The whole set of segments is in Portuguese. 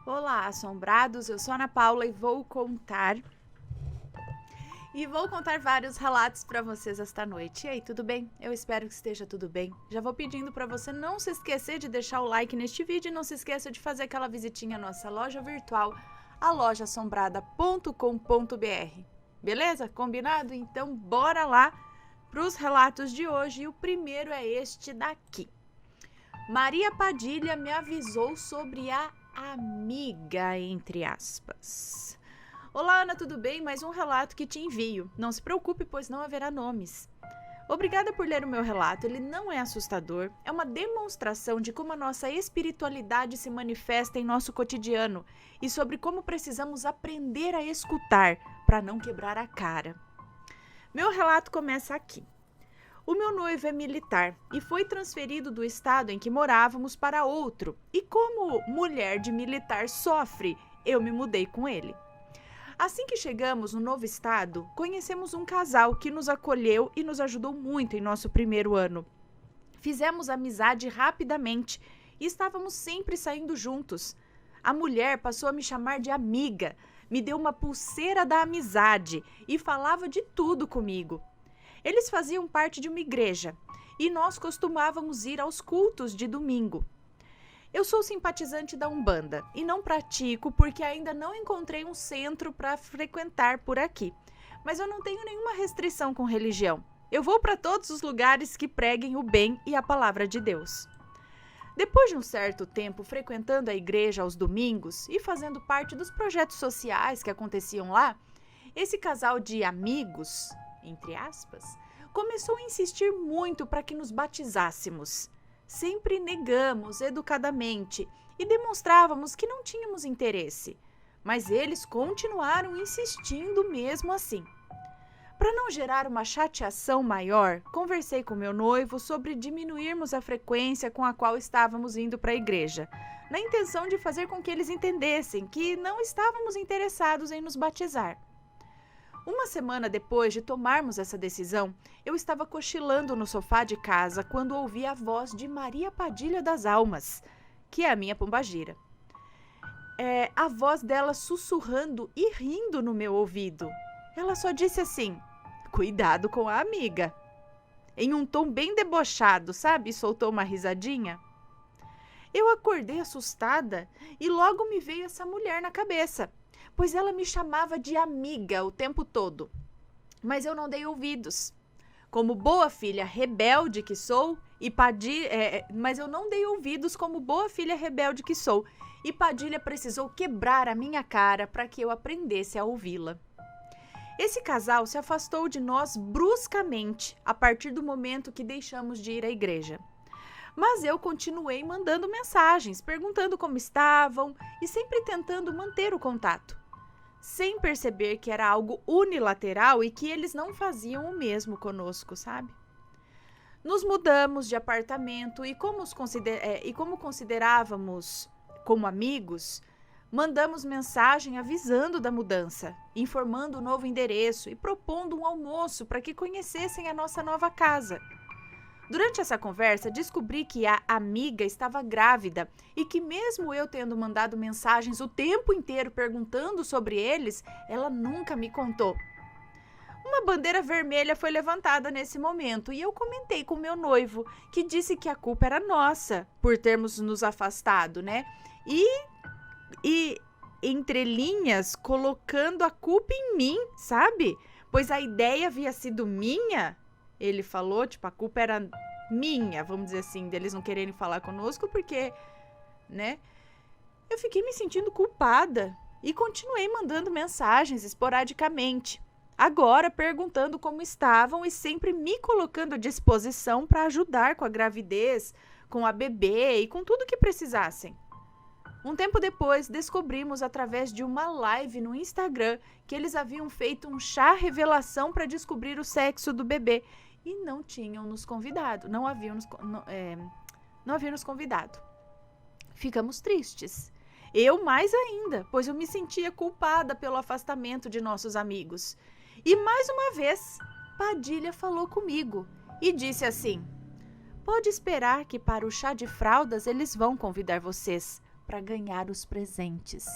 Olá, assombrados, eu sou a Ana Paula e vou contar vários relatos para vocês esta noite. E aí, tudo bem? Eu espero que esteja tudo bem. Já vou pedindo para você não se esquecer de deixar o like neste vídeo e não se esqueça de fazer aquela visitinha à nossa loja virtual, a lojassombrada.com.br. Beleza? Combinado? Então, bora lá para os relatos de hoje. E o primeiro é este daqui. Maria Padilha me avisou sobre a amiga, entre aspas. Olá, Ana, tudo bem? Mais um relato que te envio. Não se preocupe, pois não haverá nomes. Obrigada por ler o meu relato. Ele não é assustador. É uma demonstração de como a nossa espiritualidade se manifesta em nosso cotidiano e sobre como precisamos aprender a escutar para não quebrar a cara. Meu relato começa aqui. O meu noivo é militar e foi transferido do estado em que morávamos para outro. E como mulher de militar sofre, eu me mudei com ele. Assim que chegamos no novo estado, conhecemos um casal que nos acolheu e nos ajudou muito em nosso primeiro ano. Fizemos amizade rapidamente e estávamos sempre saindo juntos. A mulher passou a me chamar de amiga, me deu uma pulseira da amizade e falava de tudo comigo. Eles faziam parte de uma igreja e nós costumávamos ir aos cultos de domingo. Eu sou simpatizante da Umbanda e não pratico porque ainda não encontrei um centro para frequentar por aqui. Mas eu não tenho nenhuma restrição com religião. Eu vou para todos os lugares que preguem o bem e a palavra de Deus. Depois de um certo tempo frequentando a igreja aos domingos e fazendo parte dos projetos sociais que aconteciam lá, esse casal de amigos, entre aspas, começou a insistir muito para que nos batizássemos. Sempre negamos educadamente e demonstrávamos que não tínhamos interesse, mas eles continuaram insistindo mesmo assim. Para não gerar uma chateação maior, conversei com meu noivo sobre diminuirmos a frequência com a qual estávamos indo para a igreja, na intenção de fazer com que eles entendessem que não estávamos interessados em nos batizar. Uma semana depois de tomarmos essa decisão, eu estava cochilando no sofá de casa quando ouvi a voz de Maria Padilha das Almas, que é a minha pombagira. A voz dela sussurrando e rindo no meu ouvido. Ela só disse assim: "Cuidado com a amiga", em um tom bem debochado, sabe? Soltou uma risadinha. Eu acordei assustada e logo me veio essa mulher na cabeça, pois ela me chamava de amiga o tempo todo. Mas eu não dei ouvidos. Como boa filha rebelde que sou, mas eu não dei ouvidos como boa filha rebelde que sou, e Padilha precisou quebrar a minha cara para que eu aprendesse a ouvi-la. Esse casal se afastou de nós bruscamente a partir do momento que deixamos de ir à igreja. Mas eu continuei mandando mensagens, perguntando como estavam e sempre tentando manter o contato, sem perceber que era algo unilateral e que eles não faziam o mesmo conosco, sabe? Nos mudamos de apartamento e como considerávamos como amigos, mandamos mensagem avisando da mudança, informando o novo endereço e propondo um almoço para que conhecessem a nossa nova casa. Durante essa conversa, descobri que a amiga estava grávida e que mesmo eu tendo mandado mensagens o tempo inteiro perguntando sobre eles, ela nunca me contou. Uma bandeira vermelha foi levantada nesse momento e eu comentei com meu noivo, que disse que a culpa era nossa por termos nos afastado, né? E entre linhas, colocando a culpa em mim, sabe? Pois a ideia havia sido minha. Ele falou, a culpa era minha, vamos dizer assim, deles não quererem falar conosco, porque, né? Eu fiquei me sentindo culpada e continuei mandando mensagens esporadicamente. Agora perguntando como estavam e sempre me colocando à disposição para ajudar com a gravidez, com a bebê e com tudo que precisassem. Um tempo depois, descobrimos através de uma live no Instagram que eles haviam feito um chá revelação para descobrir o sexo do bebê e não tinham nos convidado, não haviam nos convidado. Ficamos tristes. Eu mais ainda, pois eu me sentia culpada pelo afastamento de nossos amigos. E mais uma vez, Padilha falou comigo e disse assim: "Pode esperar que para o chá de fraldas eles vão convidar vocês. para ganhar os presentes.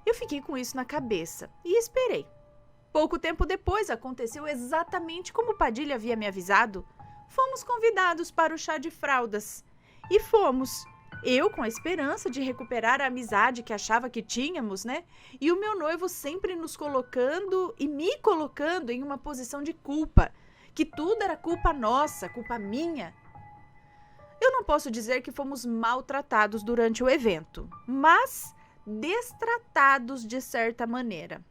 Eu fiquei com isso na cabeça e esperei. Pouco tempo depois, aconteceu exatamente como Padilha havia me avisado. Fomos convidados para o chá de fraldas. E fomos. Eu com a esperança de recuperar a amizade que achava que tínhamos, né? E o meu noivo sempre nos colocando e me colocando em uma posição de culpa. Que tudo era culpa nossa, culpa minha. Eu não posso dizer que fomos maltratados durante o evento, mas destratados de certa maneira.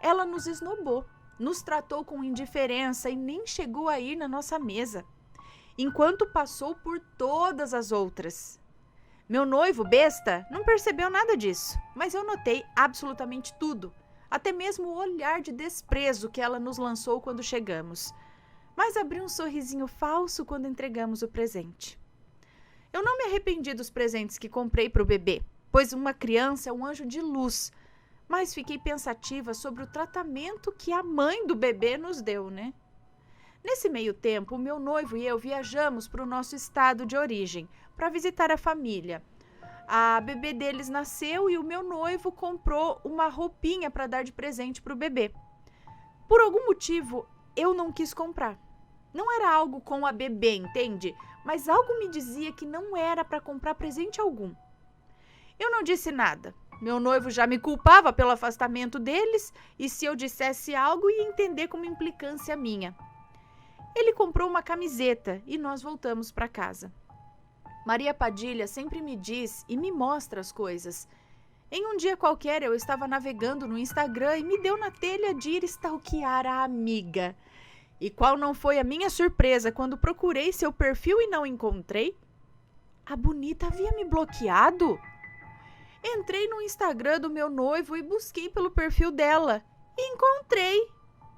Ela nos esnobou, nos tratou com indiferença e nem chegou a ir na nossa mesa, enquanto passou por todas as outras. Meu noivo, besta, não percebeu nada disso, mas eu notei absolutamente tudo, até mesmo o olhar de desprezo que ela nos lançou quando chegamos. Mas abri um sorrisinho falso quando entregamos o presente. Eu não me arrependi dos presentes que comprei para o bebê, pois uma criança é um anjo de luz, mas fiquei pensativa sobre o tratamento que a mãe do bebê nos deu, né? Nesse meio tempo, o meu noivo e eu viajamos para o nosso estado de origem, para visitar a família. A bebê deles nasceu e o meu noivo comprou uma roupinha para dar de presente para o bebê. Por algum motivo, eu não quis comprar. Não era algo com a bebê, entende? Mas algo me dizia que não era para comprar presente algum. Eu não disse nada. Meu noivo já me culpava pelo afastamento deles e se eu dissesse algo ia entender como implicância minha. Ele comprou uma camiseta e nós voltamos para casa. Maria Padilha sempre me diz e me mostra as coisas. Em um dia qualquer eu estava navegando no Instagram e me deu na telha de ir stalkear a amiga. E qual não foi a minha surpresa quando procurei seu perfil e não encontrei? A bonita havia me bloqueado. Entrei no Instagram do meu noivo e busquei pelo perfil dela. E encontrei.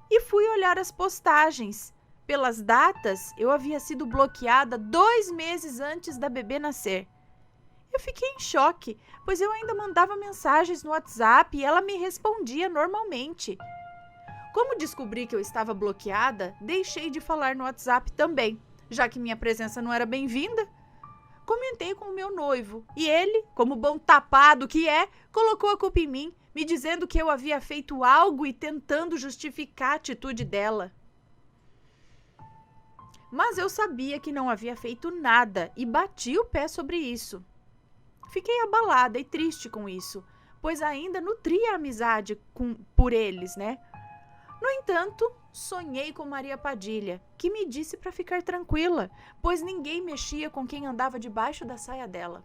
E fui olhar as postagens. Pelas datas, eu havia sido bloqueada 2 meses antes da bebê nascer. Eu fiquei em choque, pois eu ainda mandava mensagens no WhatsApp e ela me respondia normalmente. Como descobri que eu estava bloqueada, deixei de falar no WhatsApp também, já que minha presença não era bem-vinda. Comentei com o meu noivo e ele, como bom tapado que é, colocou a culpa em mim, me dizendo que eu havia feito algo e tentando justificar a atitude dela. Mas eu sabia que não havia feito nada e bati o pé sobre isso. Fiquei abalada e triste com isso, pois ainda nutria a amizade por eles, né? No entanto, sonhei com Maria Padilha, que me disse para ficar tranquila, pois ninguém mexia com quem andava debaixo da saia dela.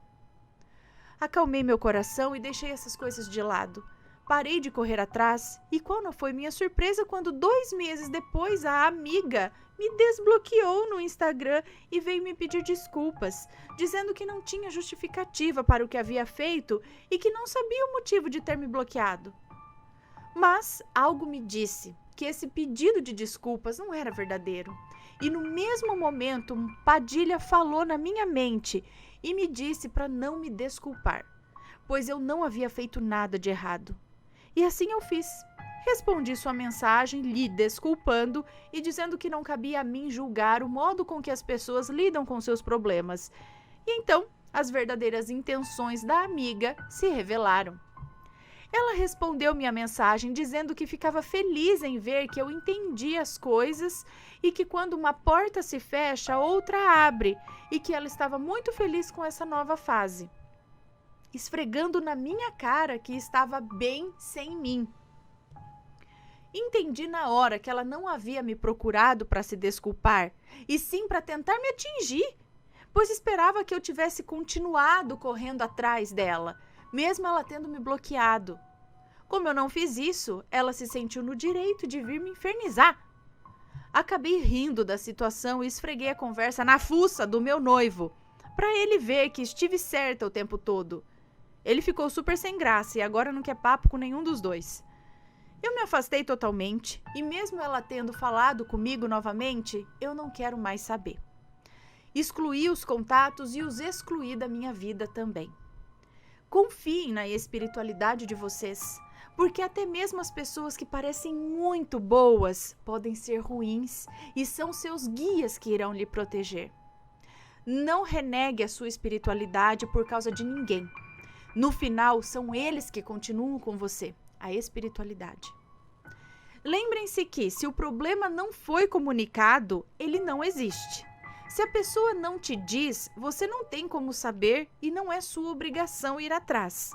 Acalmei meu coração e deixei essas coisas de lado. Parei de correr atrás e qual não foi minha surpresa quando 2 meses depois a amiga me desbloqueou no Instagram e veio me pedir desculpas, dizendo que não tinha justificativa para o que havia feito e que não sabia o motivo de ter me bloqueado. Mas algo me disse que esse pedido de desculpas não era verdadeiro. E no mesmo momento, Padilha falou na minha mente e me disse para não me desculpar, pois eu não havia feito nada de errado. E assim eu fiz. Respondi sua mensagem lhe desculpando e dizendo que não cabia a mim julgar o modo com que as pessoas lidam com seus problemas. E então, as verdadeiras intenções da amiga se revelaram. Ela respondeu minha mensagem dizendo que ficava feliz em ver que eu entendia as coisas e que quando uma porta se fecha, outra abre, e que ela estava muito feliz com essa nova fase, esfregando na minha cara que estava bem sem mim. Entendi na hora que ela não havia me procurado para se desculpar, e sim para tentar me atingir, pois esperava que eu tivesse continuado correndo atrás dela, mesmo ela tendo me bloqueado. Como eu não fiz isso, ela se sentiu no direito de vir me infernizar. Acabei rindo da situação e esfreguei a conversa na fuça do meu noivo, para ele ver que estive certa o tempo todo. Ele ficou super sem graça e agora não quer papo com nenhum dos dois. Eu me afastei totalmente e mesmo ela tendo falado comigo novamente, eu não quero mais saber. Excluí os contatos e os excluí da minha vida também. Confiem na espiritualidade de vocês, porque até mesmo as pessoas que parecem muito boas podem ser ruins e são seus guias que irão lhe proteger. Não renegue a sua espiritualidade por causa de ninguém. No final, são eles que continuam com você, a espiritualidade. Lembrem-se que, se o problema não foi comunicado, ele não existe. Se a pessoa não te diz, você não tem como saber e não é sua obrigação ir atrás.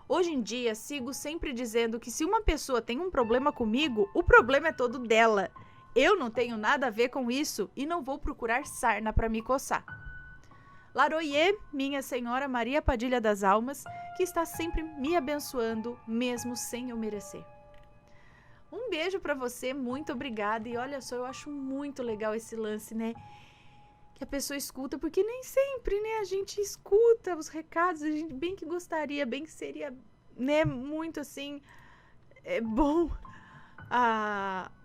Hoje em dia, sigo sempre dizendo que se uma pessoa tem um problema comigo, o problema é todo dela. Eu não tenho nada a ver com isso e não vou procurar sarna para me coçar. Laroie, minha Senhora Maria Padilha das Almas, que está sempre me abençoando, mesmo sem eu merecer. Um beijo para você, muito obrigada. E olha só, eu acho muito legal esse lance, né? Que a pessoa escuta, porque nem sempre, né? A gente escuta os recados, a gente bem que gostaria, bem que seria, né? Muito assim, é bom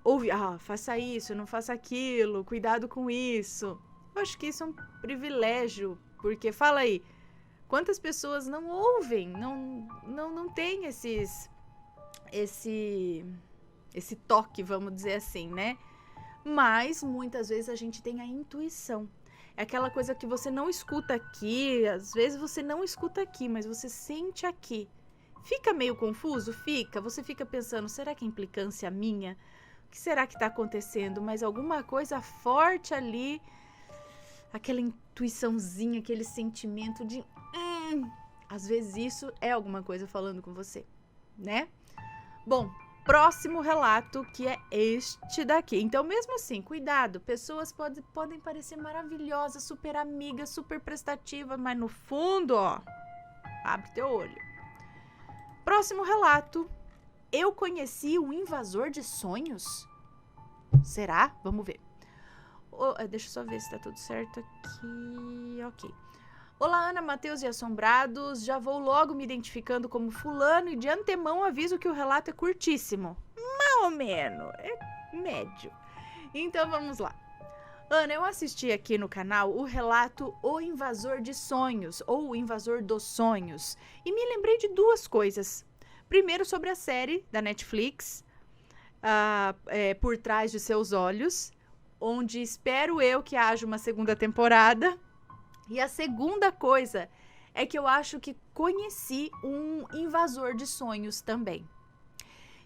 ouvir, faça isso, não faça aquilo, cuidado com isso. Eu acho que isso é um privilégio, porque fala aí, quantas pessoas não ouvem, não tem esse toque, vamos dizer assim, né? Mas muitas vezes a gente tem a intuição. É aquela coisa que você não escuta aqui, às vezes você não escuta aqui, mas você sente aqui. Fica meio confuso? Fica. Você fica pensando, será que é implicância minha? O que será que está acontecendo? Mas alguma coisa forte ali, aquela intuiçãozinha, aquele sentimento de... Às vezes isso é alguma coisa falando com você, né? Bom, próximo relato, que é este daqui. Então, mesmo assim, cuidado. Pessoas podem parecer maravilhosas, super amigas, super prestativas, mas no fundo, ó, abre teu olho. Próximo relato. Eu conheci um invasor de sonhos? Será? Vamos ver. Deixa eu só ver se tá tudo certo aqui. Ok. Olá, Ana, Matheus e Assombrados. Já vou logo me identificando como fulano e de antemão aviso que o relato é curtíssimo. Mais ou menos. É médio. Então vamos lá. Ana, eu assisti aqui no canal o relato O Invasor de Sonhos, ou O Invasor dos Sonhos, e me lembrei de duas coisas. Primeiro, sobre a série da Netflix, Por Trás de Seus Olhos, onde espero eu que haja uma segunda temporada. E a segunda coisa é que eu acho que conheci um invasor de sonhos também.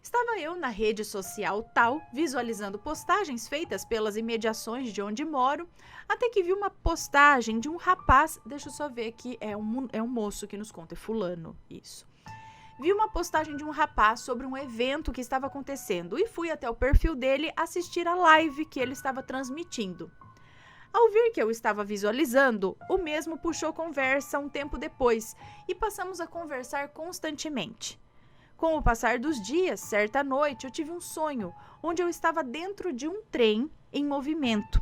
Estava eu na rede social tal, visualizando postagens feitas pelas imediações de onde moro, até que vi uma postagem de um rapaz, deixa eu só ver aqui, é um moço que nos conta, é fulano, isso. Vi uma postagem de um rapaz sobre um evento que estava acontecendo e fui até o perfil dele assistir a live que ele estava transmitindo. Ao ver que eu estava visualizando, o mesmo puxou conversa um tempo depois e passamos a conversar constantemente. Com o passar dos dias, certa noite, eu tive um sonho onde eu estava dentro de um trem em movimento.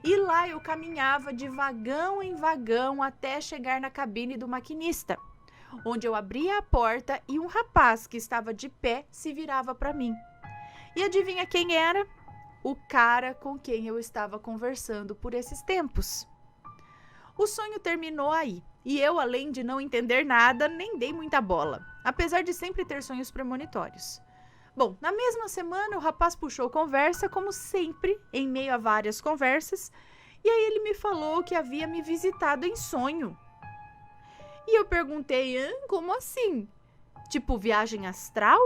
E lá eu caminhava de vagão em vagão até chegar na cabine do maquinista, onde eu abria a porta e um rapaz que estava de pé se virava para mim. E adivinha quem era? O cara com quem eu estava conversando por esses tempos. O sonho terminou aí, e eu, além de não entender nada, nem dei muita bola, apesar de sempre ter sonhos premonitórios. Bom, na mesma semana o rapaz puxou conversa, como sempre, em meio a várias conversas, e aí ele me falou que havia me visitado em sonho. E eu perguntei, como assim? Tipo viagem astral?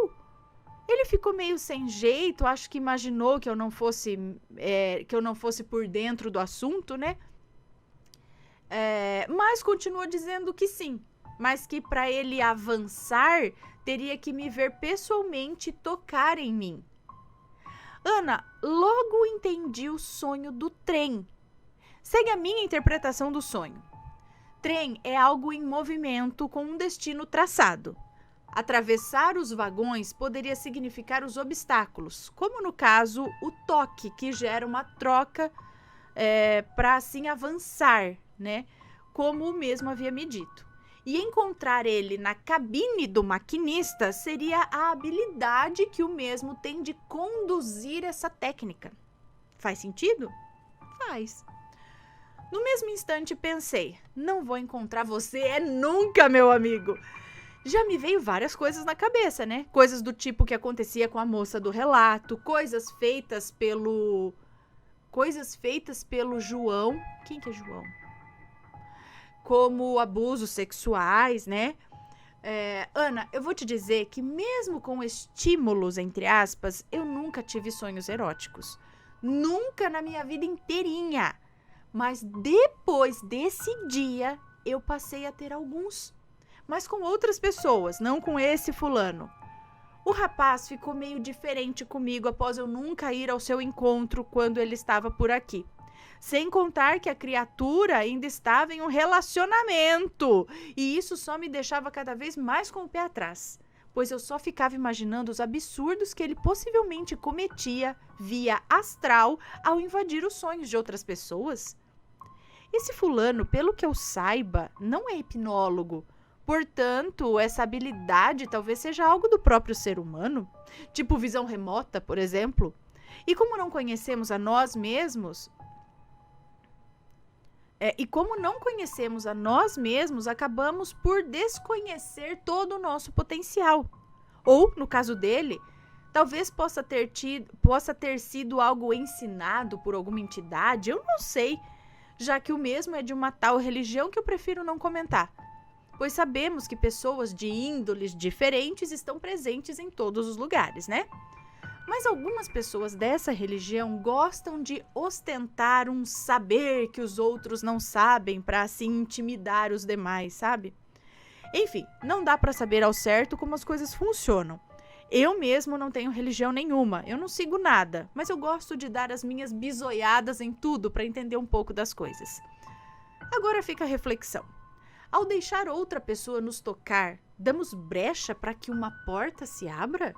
Ele ficou meio sem jeito, acho que imaginou que eu não fosse por dentro do assunto, né? Mas continuou dizendo que sim, mas que para ele avançar, teria que me ver pessoalmente tocar em mim. Ana, logo entendi o sonho do trem. Segue a minha interpretação do sonho. Trem é algo em movimento com um destino traçado. Atravessar os vagões poderia significar os obstáculos, como no caso o toque, que gera uma troca para assim avançar, né? Como o mesmo havia me dito. E encontrar ele na cabine do maquinista seria a habilidade que o mesmo tem de conduzir essa técnica. Faz sentido? Faz. No mesmo instante pensei, não vou encontrar você nunca, meu amigo. Já me veio várias coisas na cabeça, né? Coisas do tipo que acontecia com a moça do relato, coisas feitas pelo João. Quem que é João? como abusos sexuais, né? Ana, eu vou te dizer que mesmo com estímulos, entre aspas, eu nunca tive sonhos eróticos. Nunca na minha vida inteirinha. Mas depois desse dia, eu passei a ter alguns. Mas com outras pessoas, não com esse fulano. O rapaz ficou meio diferente comigo após eu nunca ir ao seu encontro quando ele estava por aqui. Sem contar que a criatura ainda estava em um relacionamento. E isso só me deixava cada vez mais com o pé atrás. Pois eu só ficava imaginando os absurdos que ele possivelmente cometia via astral ao invadir os sonhos de outras pessoas. Esse fulano, pelo que eu saiba, não é hipnólogo. Portanto, essa habilidade talvez seja algo do próprio ser humano. Tipo visão remota, por exemplo. E como não conhecemos a nós mesmos... acabamos por desconhecer todo o nosso potencial. Ou, no caso dele, talvez possa ter sido algo ensinado por alguma entidade, eu não sei, já que o mesmo é de uma tal religião que eu prefiro não comentar, pois sabemos que pessoas de índoles diferentes estão presentes em todos os lugares, né? Mas algumas pessoas dessa religião gostam de ostentar um saber que os outros não sabem para assim intimidar os demais, sabe? Enfim, não dá para saber ao certo como as coisas funcionam. Eu mesmo não tenho religião nenhuma, eu não sigo nada, mas eu gosto de dar as minhas bisoiadas em tudo para entender um pouco das coisas. Agora fica a reflexão. Ao deixar outra pessoa nos tocar, damos brecha para que uma porta se abra?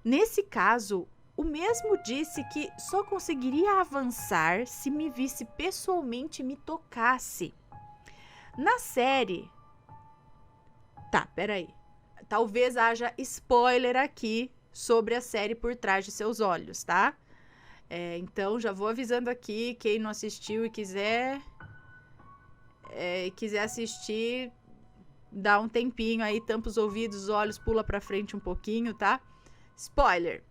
Nesse caso, o mesmo disse que só conseguiria avançar se me visse pessoalmente e me tocasse. Na série... peraí. Talvez haja spoiler aqui sobre a série Por Trás de Seus Olhos, tá? Então, já vou avisando aqui, quem não assistiu e quiser assistir, dá um tempinho aí, tampa os ouvidos, os olhos, pula pra frente um pouquinho, tá? Spoiler!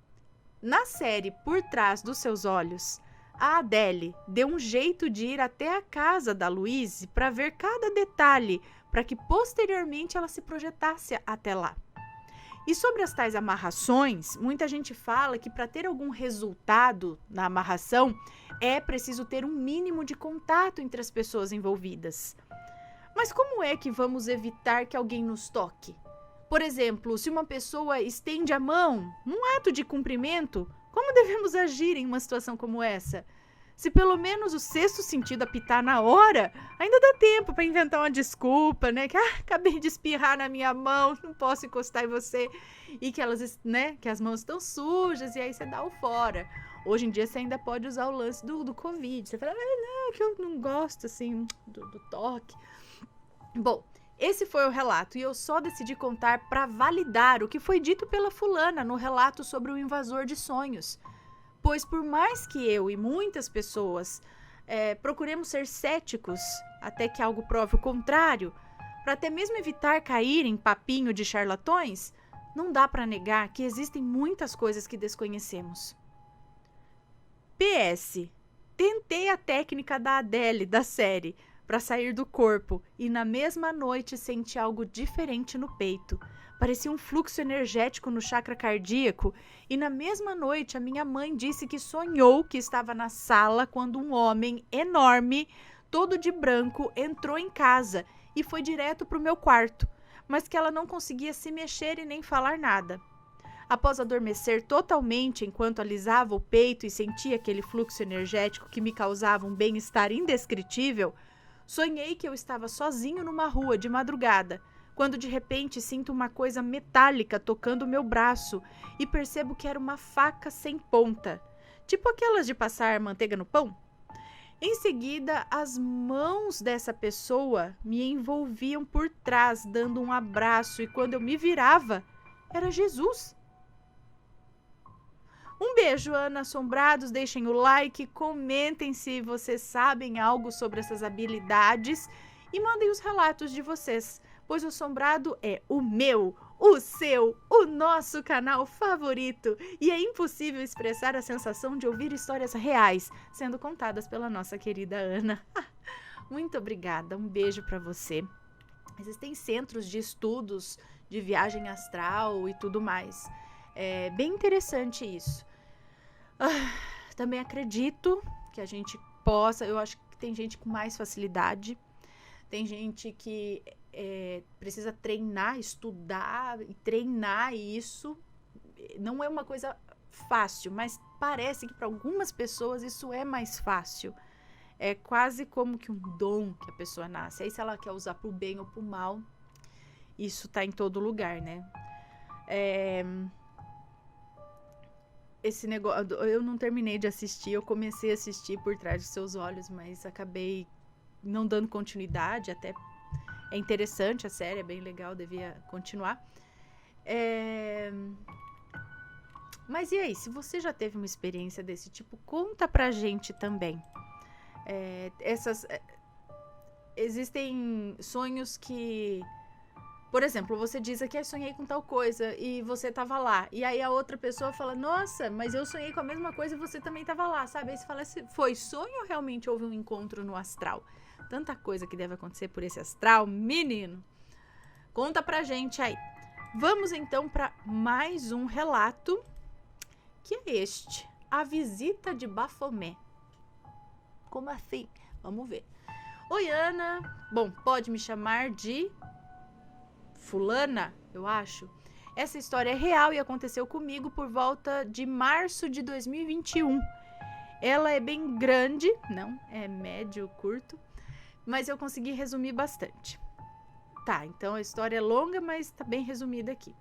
Na série Por Trás dos Seus Olhos, a Adele deu um jeito de ir até a casa da Louise para ver cada detalhe, para que posteriormente ela se projetasse até lá. E sobre as tais amarrações, muita gente fala que para ter algum resultado na amarração é preciso ter um mínimo de contato entre as pessoas envolvidas. Mas como é que vamos evitar que alguém nos toque? Por exemplo, se uma pessoa estende a mão num ato de cumprimento, como devemos agir em uma situação como essa? Se pelo menos o sexto sentido apitar na hora, ainda dá tempo para inventar uma desculpa, né? Que acabei de espirrar na minha mão, não posso encostar em você. E que que as mãos estão sujas e aí você dá o fora. Hoje em dia você ainda pode usar o lance do Covid. Você fala, não, que eu não gosto assim do toque. Bom, esse foi o relato e eu só decidi contar para validar o que foi dito pela fulana no relato sobre o invasor de sonhos. Pois por mais que eu e muitas pessoas procuremos ser céticos até que algo prove o contrário, para até mesmo evitar cair em papinho de charlatões, não dá para negar que existem muitas coisas que desconhecemos. PS. Tentei a técnica da Adele da série para sair do corpo e na mesma noite senti algo diferente no peito. Parecia um fluxo energético no chakra cardíaco e na mesma noite a minha mãe disse que sonhou que estava na sala quando um homem enorme, todo de branco, entrou em casa e foi direto para o meu quarto, mas que ela não conseguia se mexer e nem falar nada. Após adormecer totalmente enquanto alisava o peito e sentia aquele fluxo energético que me causava um bem-estar indescritível, sonhei que eu estava sozinho numa rua de madrugada, quando de repente sinto uma coisa metálica tocando o meu braço e percebo que era uma faca sem ponta, tipo aquelas de passar manteiga no pão. Em seguida, as mãos dessa pessoa me envolviam por trás, dando um abraço, e quando eu me virava, era Jesus. Um beijo, Ana Assombrados, deixem o like, comentem se vocês sabem algo sobre essas habilidades e mandem os relatos de vocês, pois o Assombrado é o meu, o seu, o nosso canal favorito e é impossível expressar a sensação de ouvir histórias reais sendo contadas pela nossa querida Ana. Muito obrigada, um beijo para você. Existem centros de estudos de viagem astral e tudo mais. É bem interessante isso. Também acredito que a gente possa, eu acho que tem gente com mais facilidade, tem gente que precisa treinar, estudar e treinar isso. Não é uma coisa fácil, mas parece que para algumas pessoas isso é mais fácil. É quase como que um dom que a pessoa nasce. Aí se ela quer usar pro bem ou pro mal, isso tá em todo lugar, né? Esse negócio, eu não terminei de assistir, eu comecei a assistir Por Trás dos Seus Olhos, mas acabei não dando continuidade, até é interessante a série, é bem legal, devia continuar. Mas e aí, se você já teve uma experiência desse tipo, conta pra gente também. Existem sonhos que, por exemplo, você diz aqui, sonhei com tal coisa e você tava lá. E aí a outra pessoa fala, nossa, mas eu sonhei com a mesma coisa e você também tava lá, sabe? Aí você fala, foi sonho ou realmente houve um encontro no astral? Tanta coisa que deve acontecer por esse astral, menino. Conta pra gente aí. Vamos então para mais um relato, que é este, A Visita de Bafomé. Como assim? Vamos ver. Oi, Ana. Bom, pode me chamar de fulana, eu acho. Essa história é real e aconteceu comigo por volta de março de 2021. Ela é bem grande, não, é médio, curto, mas eu consegui resumir bastante. Tá, então a história é longa, mas tá bem resumida aqui.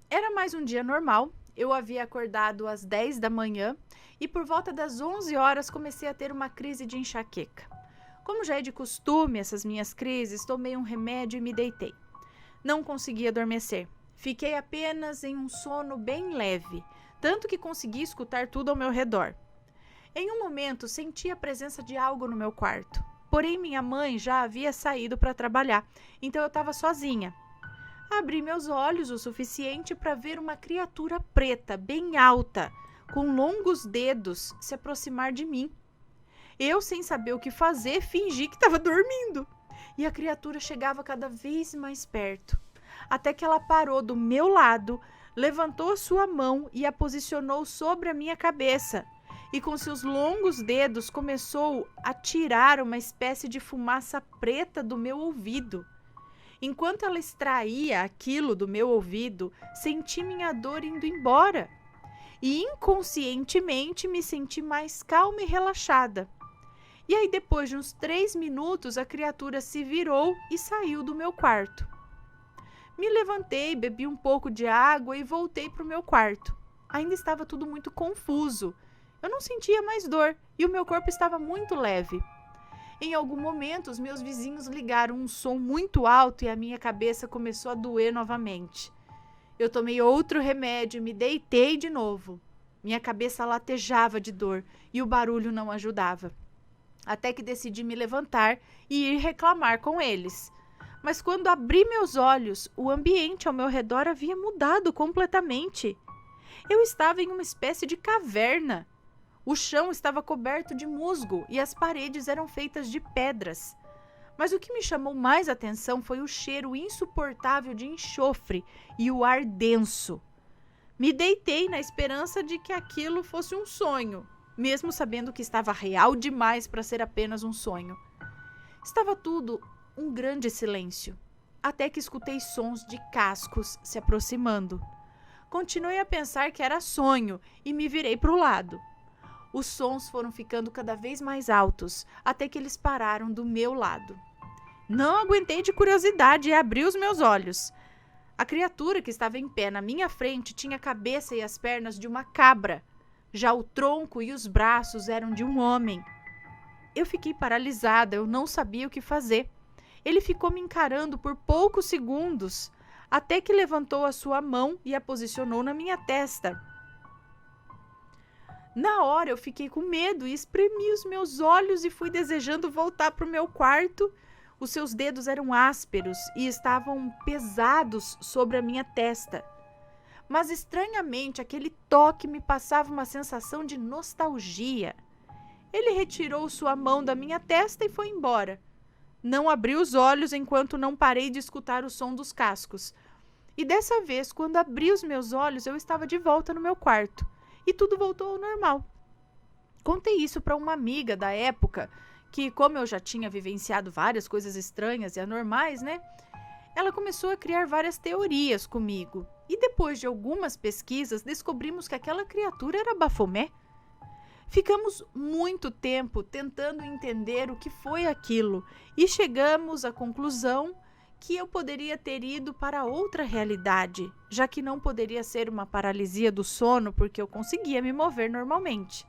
Era mais um dia normal. Eu havia acordado às 10 da manhã e por volta das 11 horas comecei a ter uma crise de enxaqueca. Como já é de costume essas minhas crises, tomei um remédio e me deitei. Não consegui adormecer. Fiquei apenas em um sono bem leve, tanto que consegui escutar tudo ao meu redor. Em um momento, senti a presença de algo no meu quarto. Porém, minha mãe já havia saído para trabalhar, então eu estava sozinha. Abri meus olhos o suficiente para ver uma criatura preta, bem alta, com longos dedos, se aproximar de mim. Eu, sem saber o que fazer, fingi que estava dormindo. E a criatura chegava cada vez mais perto, até que ela parou do meu lado, levantou sua mão e a posicionou sobre a minha cabeça. E com seus longos dedos começou a tirar uma espécie de fumaça preta do meu ouvido. Enquanto ela extraía aquilo do meu ouvido, senti minha dor indo embora. E inconscientemente me senti mais calma e relaxada. E aí, depois de uns 3 minutos, a criatura se virou e saiu do meu quarto. Me levantei, bebi um pouco de água e voltei para o meu quarto. Ainda estava tudo muito confuso. Eu não sentia mais dor e o meu corpo estava muito leve. Em algum momento, os meus vizinhos ligaram um som muito alto e a minha cabeça começou a doer novamente. Eu tomei outro remédio e me deitei de novo. Minha cabeça latejava de dor e o barulho não ajudava. Até que decidi me levantar e ir reclamar com eles. Mas quando abri meus olhos, o ambiente ao meu redor havia mudado completamente. Eu estava em uma espécie de caverna. O chão estava coberto de musgo e as paredes eram feitas de pedras. Mas o que me chamou mais atenção foi o cheiro insuportável de enxofre e o ar denso. Me deitei na esperança de que aquilo fosse um sonho, mesmo sabendo que estava real demais para ser apenas um sonho. Estava tudo um grande silêncio, até que escutei sons de cascos se aproximando. Continuei a pensar que era sonho e me virei para o lado. Os sons foram ficando cada vez mais altos, até que eles pararam do meu lado. Não aguentei de curiosidade e abri os meus olhos. A criatura que estava em pé na minha frente tinha a cabeça e as pernas de uma cabra. Já o tronco e os braços eram de um homem. Eu fiquei paralisada, eu não sabia o que fazer. Ele ficou me encarando por poucos segundos, até que levantou a sua mão e a posicionou na minha testa. Na hora eu fiquei com medo e espremi os meus olhos e fui desejando voltar para o meu quarto. Os seus dedos eram ásperos e estavam pesados sobre a minha testa. Mas estranhamente aquele toque me passava uma sensação de nostalgia. Ele retirou sua mão da minha testa e foi embora. Não abri os olhos enquanto não parei de escutar o som dos cascos. E dessa vez, quando abri os meus olhos, eu estava de volta no meu quarto. E tudo voltou ao normal. Contei isso para uma amiga da época, que como eu já tinha vivenciado várias coisas estranhas e anormais, né? Ela começou a criar várias teorias comigo. E depois de algumas pesquisas, descobrimos que aquela criatura era Bafomé. Ficamos muito tempo tentando entender o que foi aquilo e chegamos à conclusão que eu poderia ter ido para outra realidade, já que não poderia ser uma paralisia do sono porque eu conseguia me mover normalmente.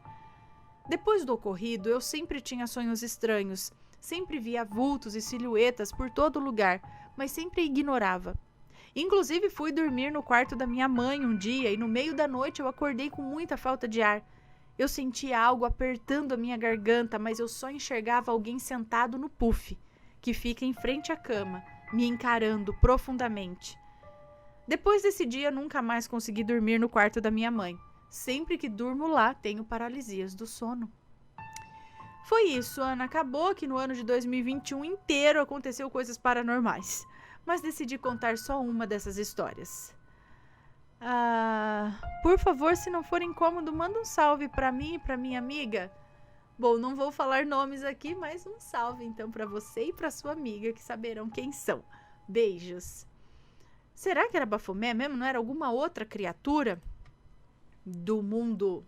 Depois do ocorrido, eu sempre tinha sonhos estranhos, sempre via vultos e silhuetas por todo lugar, mas sempre ignorava. Inclusive fui dormir no quarto da minha mãe um dia e no meio da noite eu acordei com muita falta de ar. Eu sentia algo apertando a minha garganta, mas eu só enxergava alguém sentado no puff, que fica em frente à cama, me encarando profundamente. Depois desse dia, nunca mais consegui dormir no quarto da minha mãe. Sempre que durmo lá, tenho paralisias do sono. Foi isso, Ana. Acabou que no ano de 2021 inteiro aconteceu coisas paranormais. Mas decidi contar só uma dessas histórias. Por favor, se não for incômodo, manda um salve para mim e para minha amiga. Bom, não vou falar nomes aqui, mas um salve então para você e para sua amiga, que saberão quem são. Beijos. Será que era Bafomé mesmo? Não era alguma outra criatura do mundo?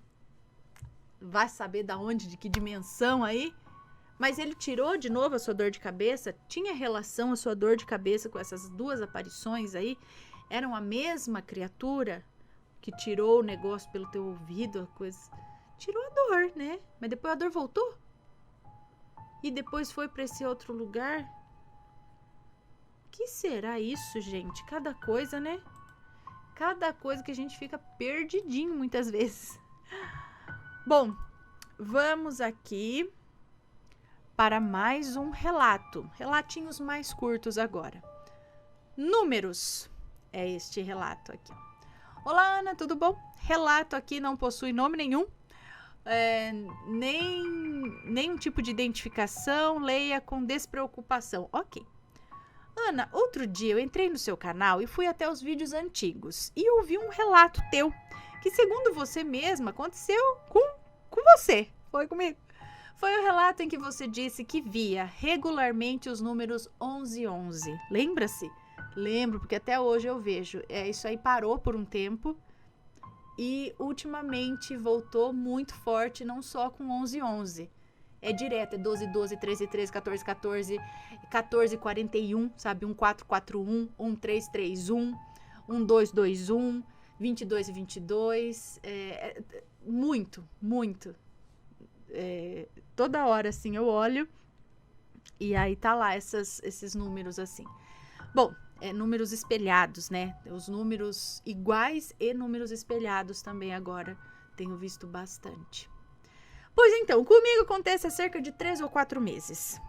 Vai saber da onde, de que dimensão aí? Mas ele tirou de novo a sua dor de cabeça? Tinha relação a sua dor de cabeça com essas duas aparições aí? Eram a mesma criatura que tirou o negócio pelo teu ouvido, a coisa? Tirou a dor, né? Mas depois a dor voltou? E depois foi para esse outro lugar? O que será isso, gente? Cada coisa, né? Cada coisa que a gente fica perdidinho muitas vezes. Bom, vamos aqui para mais um relato. Relatinhos mais curtos agora. Números. É este relato aqui. Olá, Ana, tudo bom? Relato aqui não possui nome nenhum, nenhum tipo de identificação, leia com despreocupação. Ok. Ana, outro dia eu entrei no seu canal e fui até os vídeos antigos e ouvi um relato teu, que segundo você mesma aconteceu com você. Foi comigo. Foi o relato em que você disse que via regularmente os números 1111. Lembra-se? Lembro, porque até hoje eu vejo. Isso aí parou por um tempo e ultimamente voltou muito forte, não só com 1111. É direto, é 12, 12, 13, 13, 14, 14, 14, 41, sabe? 1441, 1331, 1221, 22 e 22. Muito, muito. Toda hora, assim, eu olho e aí tá lá esses números, assim. Bom, números espelhados, né? Os números iguais e números espelhados também agora tenho visto bastante. Pois então, comigo acontece há cerca de 3 ou 4 meses.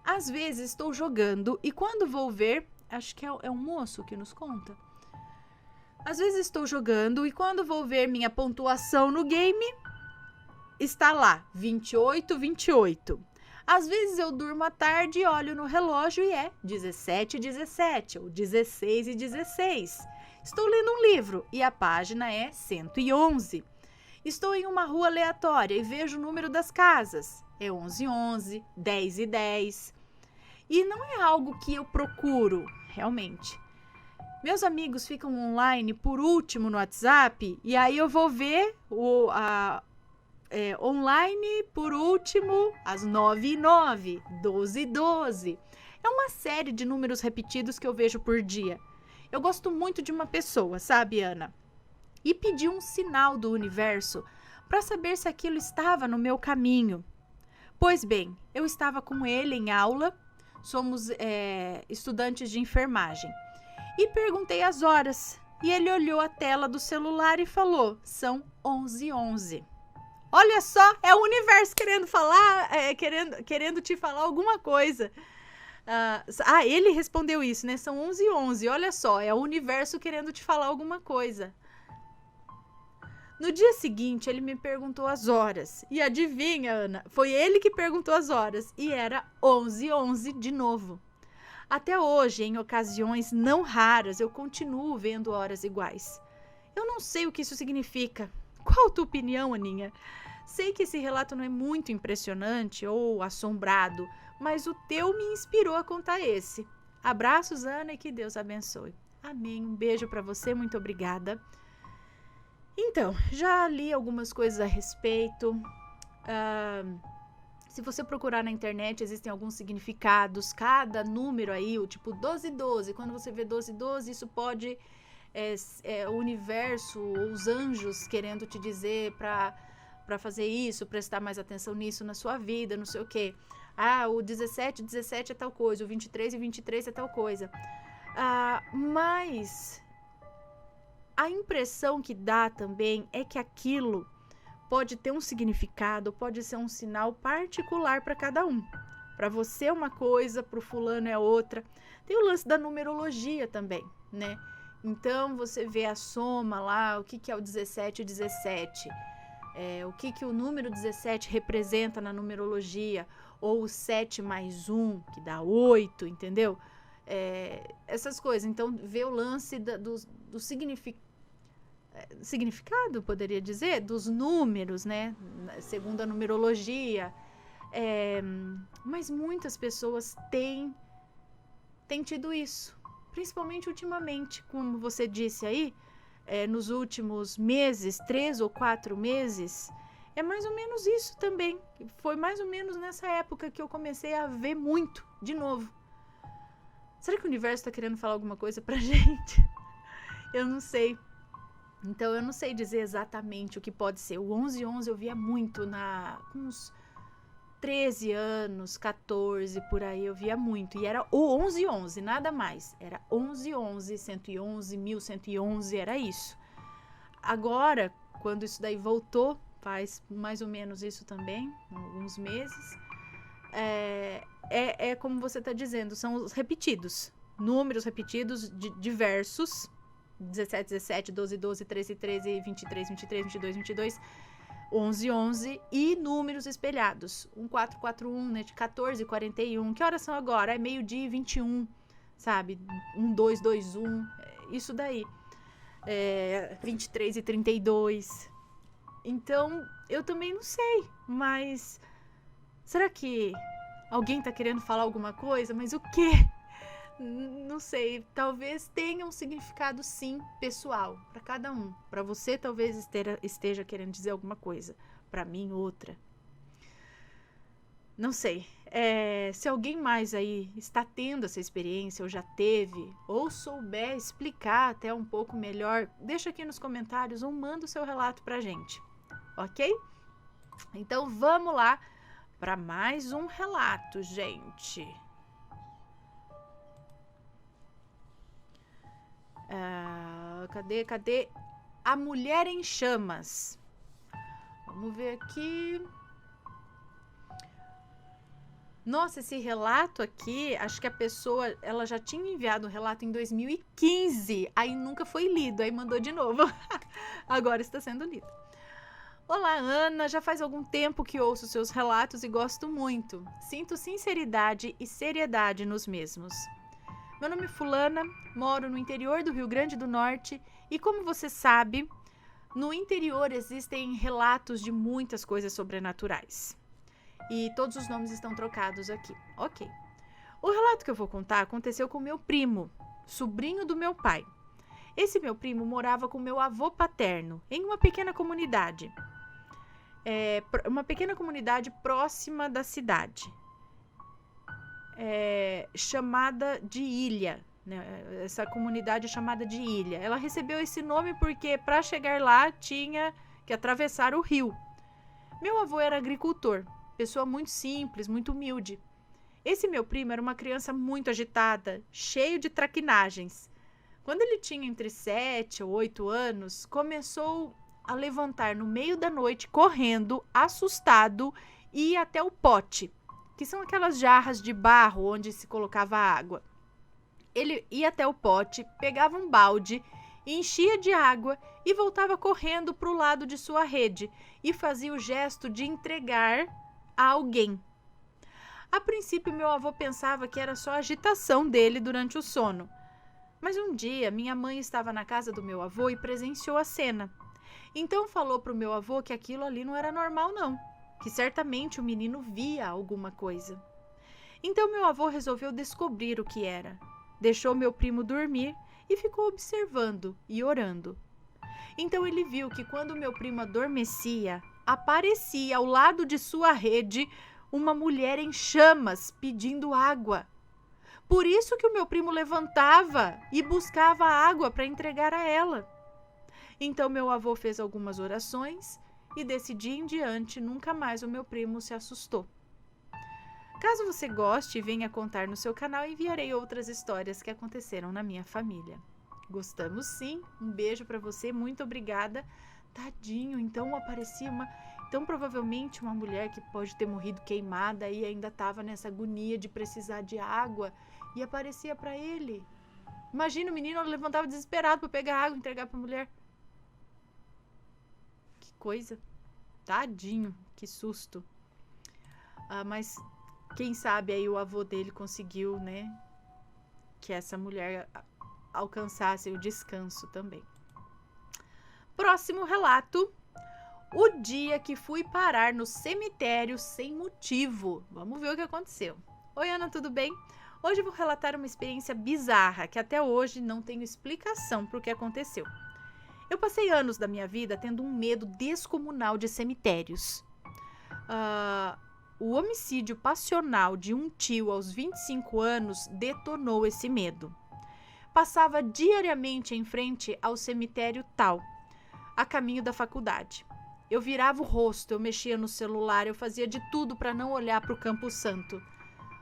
Às vezes estou jogando e quando vou ver, acho que é um moço que nos conta. Às vezes estou jogando e quando vou ver minha pontuação no game, está lá, 28, 28. Às vezes eu durmo à tarde e olho no relógio e é 17, 17 ou 16 e 16. Estou lendo um livro e a página é 111. Estou em uma rua aleatória e vejo o número das casas. É 11, 11, 10 e 10. E não é algo que eu procuro, realmente. Meus amigos ficam online por último no WhatsApp e aí eu vou ver online por último às 9h09, 12h12. É uma série de números repetidos que eu vejo por dia. Eu gosto muito de uma pessoa, sabe, Ana? E pedi um sinal do universo para saber se aquilo estava no meu caminho. Pois bem, eu estava com ele em aula, somos estudantes de enfermagem, e perguntei as horas. E ele olhou a tela do celular e falou, são 11h11. Olha só, é o universo querendo falar, querendo te falar alguma coisa. Ele respondeu isso, né? São 11h11, olha só, é o universo querendo te falar alguma coisa. No dia seguinte, ele me perguntou as horas. E adivinha, Ana? Foi ele que perguntou as horas. E era 11h11 de novo. Até hoje, em ocasiões não raras, eu continuo vendo horas iguais. Eu não sei o que isso significa. Qual a tua opinião, Aninha? Sei que esse relato não é muito impressionante ou assombrado, mas o teu me inspirou a contar esse. Abraços, Ana, e que Deus abençoe. Amém. Um beijo para você, muito obrigada. Então, já li algumas coisas a respeito. Se você procurar na internet, existem alguns significados. Cada número aí, o tipo 1212, quando você vê 1212, isso pode o universo, os anjos querendo te dizer para fazer isso, prestar mais atenção nisso na sua vida, não sei o quê. O 17 é tal coisa, o 23 e 23 é tal coisa. Mas a impressão que dá também é que aquilo pode ter um significado, pode ser um sinal particular para cada um. Para você é uma coisa, para o fulano é outra. Tem o lance da numerologia também, né? Então, você vê a soma lá, o que é o 17 e o 17. O que o número 17 representa na numerologia. Ou o 7 mais 1, que dá 8, entendeu? Essas coisas. Então, vê o lance do significado, poderia dizer, dos números, né? Segundo a numerologia. Mas muitas pessoas têm tido isso, principalmente ultimamente, como você disse aí, nos últimos meses, 3 ou 4 meses, é mais ou menos isso também. Foi mais ou menos nessa época que eu comecei a ver muito, de novo. Será que o universo está querendo falar alguma coisa pra gente? Eu não sei. Então, eu não sei dizer exatamente o que pode ser. O 1111 eu via muito com uns 13 anos, 14, por aí, eu via muito. E era o 1111, nada mais. Era 1111, 111, 1111, era isso. Agora, quando isso daí voltou, faz mais ou menos isso também, alguns meses, como você está dizendo, são os repetidos. Números repetidos diversos. 17, 17, 12, 12, 13, 13, 23, 23, 22, 22, 11, 11 e números espelhados. 14, 41, né, de 14, 41. Que horas são agora? É meio-dia e 21, sabe? 2, 2, 1, isso daí. 23 e 32. Então, eu também não sei, mas será que alguém tá querendo falar alguma coisa? Mas o quê? Não sei, talvez tenha um significado sim pessoal para cada um. Para você talvez esteja querendo dizer alguma coisa, para mim outra. Não sei. Se alguém mais aí está tendo essa experiência ou já teve, ou souber explicar até um pouco melhor, deixa aqui nos comentários ou manda o seu relato pra gente, ok? Então vamos lá para mais um relato, gente. Cadê? A Mulher em Chamas. Vamos ver aqui. Nossa, esse relato aqui, acho que a pessoa, ela já tinha enviado o relato em 2015, aí nunca foi lido, aí mandou de novo. Agora está sendo lido. Olá, Ana, já faz algum tempo que ouço seus relatos e gosto muito. Sinto sinceridade e seriedade nos mesmos. Meu nome é Fulana, moro no interior do Rio Grande do Norte e, como você sabe, no interior existem relatos de muitas coisas sobrenaturais. E todos os nomes estão trocados aqui. Ok. O relato que eu vou contar aconteceu com meu primo, sobrinho do meu pai. Esse meu primo morava com meu avô paterno em uma pequena comunidade. Uma pequena comunidade próxima da cidade. Chamada de Ilha, né? Essa comunidade é chamada de Ilha. Ela recebeu esse nome porque para chegar lá tinha que atravessar o rio. Meu avô era agricultor, pessoa muito simples, muito humilde. Esse meu primo era uma criança muito agitada, cheio de traquinagens. Quando ele tinha entre 7 ou 8 anos, começou a levantar no meio da noite, correndo, assustado, e ir até o pote, que são aquelas jarras de barro onde se colocava água. Ele ia até o pote, pegava um balde enchia de água e voltava correndo para o lado de sua rede e fazia o gesto de entregar a alguém. A princípio, meu avô pensava que era só a agitação dele durante o sono. Mas um dia, minha mãe estava na casa do meu avô e presenciou a cena. Então falou para o meu avô que aquilo ali não era normal não, que certamente o menino via alguma coisa. Então meu avô resolveu descobrir o que era. Deixou meu primo dormir e ficou observando e orando. Então ele viu que quando meu primo adormecia, aparecia ao lado de sua rede uma mulher em chamas pedindo água. Por isso que o meu primo levantava e buscava água para entregar a ela. Então meu avô fez algumas orações e desse dia em diante nunca mais o meu primo se assustou. Caso você goste e venha contar no seu canal, enviarei outras histórias que aconteceram na minha família. Gostamos sim, um beijo para você, muito obrigada. Tadinho, então aparecia então provavelmente uma mulher que pode ter morrido queimada e ainda estava nessa agonia de precisar de água e aparecia para ele. Imagina, o menino levantava desesperado para pegar água e entregar para a mulher. Que coisa, tadinho, que susto. Mas quem sabe aí o avô dele conseguiu, né, que essa mulher alcançasse o descanso também. Próximo relato. O dia que fui parar no cemitério sem motivo. Vamos ver o que aconteceu. Oi, Ana, tudo bem? Hoje eu vou relatar uma experiência bizarra que até hoje não tenho explicação para o que aconteceu. Eu passei anos da minha vida tendo um medo descomunal de cemitérios. O homicídio passional de um tio aos 25 anos detonou esse medo. Passava diariamente em frente ao cemitério tal, a caminho da faculdade. Eu virava o rosto, eu mexia no celular, eu fazia de tudo para não olhar para o Campo Santo.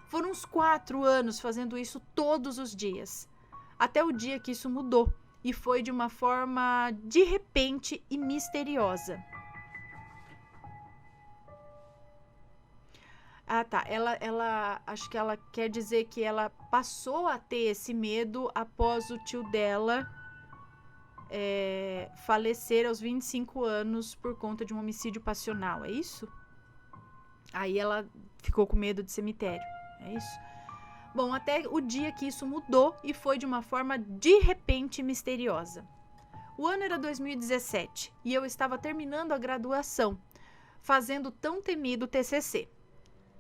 Foram uns 4 anos fazendo isso todos os dias, até o dia que isso mudou, e foi de uma forma de repente e misteriosa. Tá. Ela acho que ela quer dizer que ela passou a ter esse medo após o tio dela falecer aos 25 anos por conta de um homicídio passional, é isso? Aí ela ficou com medo de cemitério, é isso? Bom, até o dia que isso mudou e foi de uma forma de repente misteriosa. O ano era 2017 e eu estava terminando a graduação, fazendo o tão temido TCC.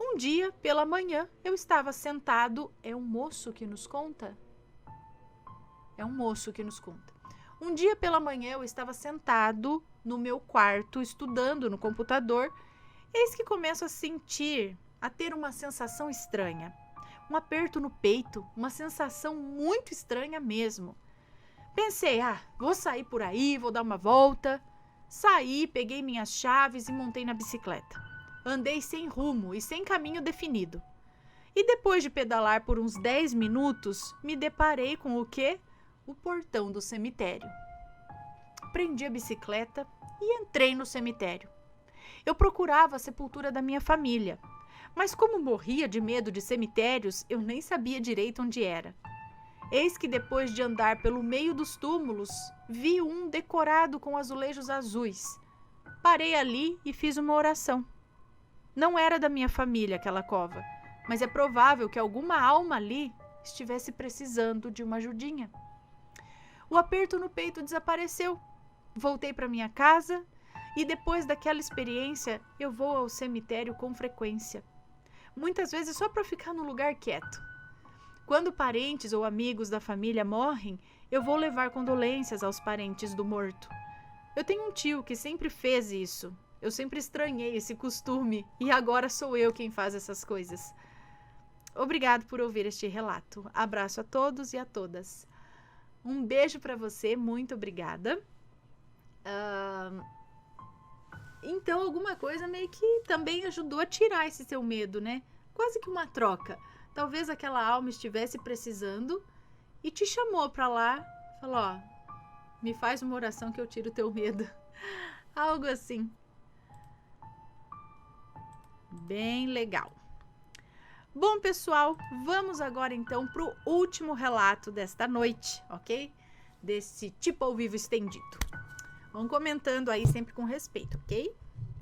Um dia, pela manhã, eu estava sentado... É um moço que nos conta? É um moço que nos conta. Um dia, pela manhã, eu estava sentado no meu quarto, estudando no computador. Eis que começo a ter uma sensação estranha. Um aperto no peito, uma sensação muito estranha mesmo. Pensei, vou sair por aí, vou dar uma volta. Saí, peguei minhas chaves e montei na bicicleta. Andei sem rumo e sem caminho definido. E depois de pedalar por uns 10 minutos, me deparei com o quê? O portão do cemitério. Prendi a bicicleta e entrei no cemitério. Eu procurava a sepultura da minha família, mas como morria de medo de cemitérios, eu nem sabia direito onde era. Eis que depois de andar pelo meio dos túmulos, vi um decorado com azulejos azuis. Parei ali e fiz uma oração. Não era da minha família aquela cova, mas é provável que alguma alma ali estivesse precisando de uma ajudinha. O aperto no peito desapareceu. Voltei para minha casa e depois daquela experiência eu vou ao cemitério com frequência. Muitas vezes só para ficar num lugar quieto. Quando parentes ou amigos da família morrem, eu vou levar condolências aos parentes do morto. Eu tenho um tio que sempre fez isso. Eu sempre estranhei esse costume e agora sou eu quem faz essas coisas. Obrigado por ouvir este relato. Abraço a todos e a todas. Um beijo para você, muito obrigada. Então, alguma coisa meio que também ajudou a tirar esse seu medo, né? Quase que uma troca. Talvez aquela alma estivesse precisando e te chamou para lá, falou, me faz uma oração que eu tiro o teu medo. Algo assim. Bem legal. Bom, pessoal, vamos agora então para o último relato desta noite, ok? desse tipo ao vivo estendido. Vão comentando aí sempre com respeito, ok?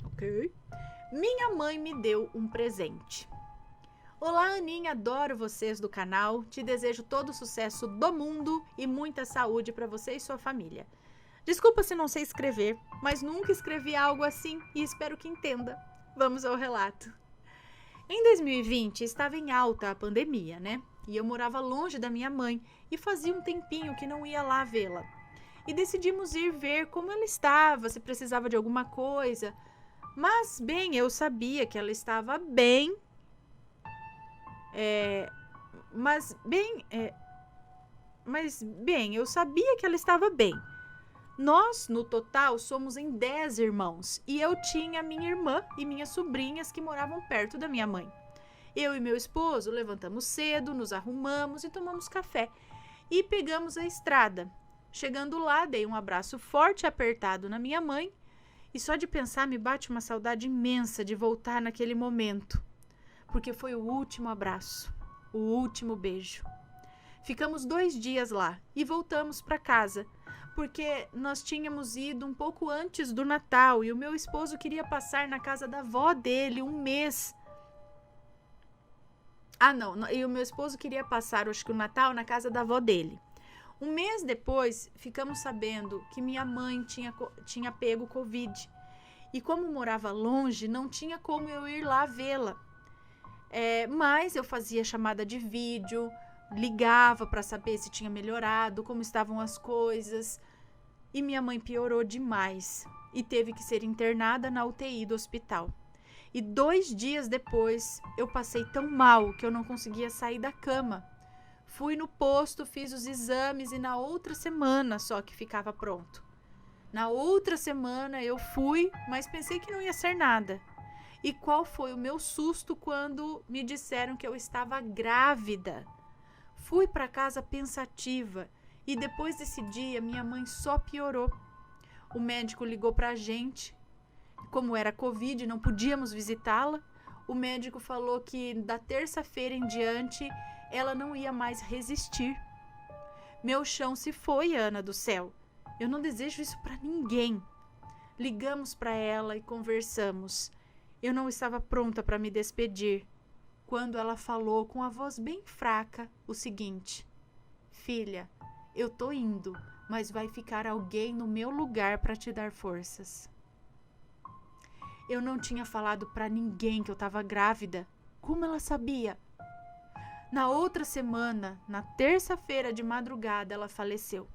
Ok. Minha mãe me deu um presente. Olá, Aninha, adoro vocês do canal. Te desejo todo o sucesso do mundo e muita saúde para você e sua família. Desculpa se não sei escrever, mas nunca escrevi algo assim e espero que entenda. Vamos ao relato. Em 2020, estava em alta a pandemia, né? E eu morava longe da minha mãe e fazia um tempinho que não ia lá vê-la. E decidimos ir ver como ela estava, se precisava de alguma coisa. Mas, bem, eu sabia que ela estava bem. Eu sabia que ela estava bem. Nós, no total, somos em 10 irmãos e eu tinha minha irmã e minhas sobrinhas que moravam perto da minha mãe. Eu e meu esposo levantamos cedo, nos arrumamos e tomamos café e pegamos a estrada. Chegando lá, dei um abraço forte e apertado na minha mãe e só de pensar me bate uma saudade imensa de voltar naquele momento, porque foi o último abraço, o último beijo. Ficamos 2 dias lá e voltamos para casa, porque nós tínhamos ido um pouco antes do Natal e o meu esposo queria passar na casa da avó dele um mês. E o meu esposo queria passar, acho que o Natal, na casa da avó dele. Um mês depois, ficamos sabendo que minha mãe tinha pego Covid. E como morava longe, não tinha como eu ir lá vê-la. Mas eu fazia chamada de vídeo, ligava para saber se tinha melhorado, como estavam as coisas. E minha mãe piorou demais e teve que ser internada na UTI do hospital. E 2 dias depois, eu passei tão mal que eu não conseguia sair da cama. Fui no posto, fiz os exames e na outra semana só que ficava pronto. Na outra semana eu fui, mas pensei que não ia ser nada. E qual foi o meu susto quando me disseram que eu estava grávida? Fui para casa pensativa e depois desse dia minha mãe só piorou. O médico ligou para a gente. Como era Covid, não podíamos visitá-la. O médico falou que da terça-feira em diante ela não ia mais resistir. Meu chão se foi, Ana do céu. Eu não desejo isso para ninguém. Ligamos para ela e conversamos. Eu não estava pronta para me despedir, quando ela falou com a voz bem fraca o seguinte: filha, eu tô indo, mas vai ficar alguém no meu lugar para te dar forças. Eu não tinha falado para ninguém que eu estava grávida. Como ela sabia? Na outra semana, na terça-feira de madrugada, ela faleceu.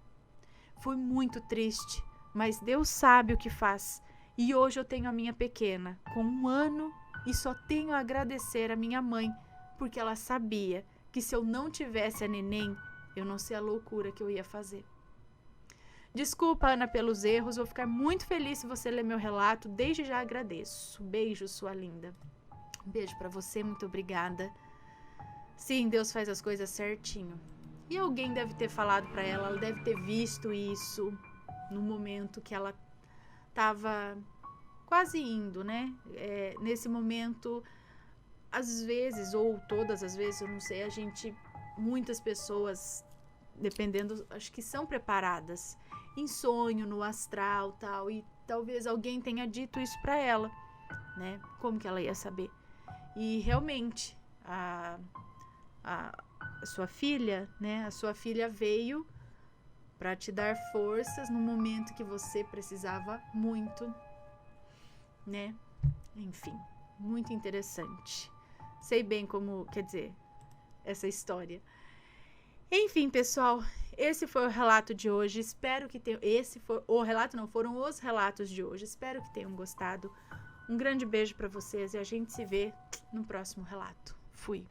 Fui muito triste, mas Deus sabe o que faz. E hoje eu tenho a minha pequena, com 1 ano, e só tenho a agradecer a minha mãe, porque ela sabia que se eu não tivesse a neném, eu não sei a loucura que eu ia fazer. Desculpa, Ana, pelos erros, vou ficar muito feliz se você ler meu relato, desde já agradeço. Beijo, sua linda. Um beijo pra você, muito obrigada. Sim, Deus faz as coisas certinho. E alguém deve ter falado pra ela, ela deve ter visto isso no momento que ela estava quase indo, né? Nesse momento, às vezes, ou todas as vezes, eu não sei, muitas pessoas, dependendo, acho que são preparadas em sonho, no astral, tal, e talvez alguém tenha dito isso para ela, né? Como que ela ia saber? E realmente, a sua filha, né? A sua filha veio para te dar forças no momento que você precisava muito, né? Enfim, muito interessante. Sei bem como, quer dizer, essa história. Enfim, pessoal, esse foi o relato de hoje. Espero que tenham... foram os relatos de hoje. Espero que tenham gostado. Um grande beijo para vocês e a gente se vê no próximo relato. Fui.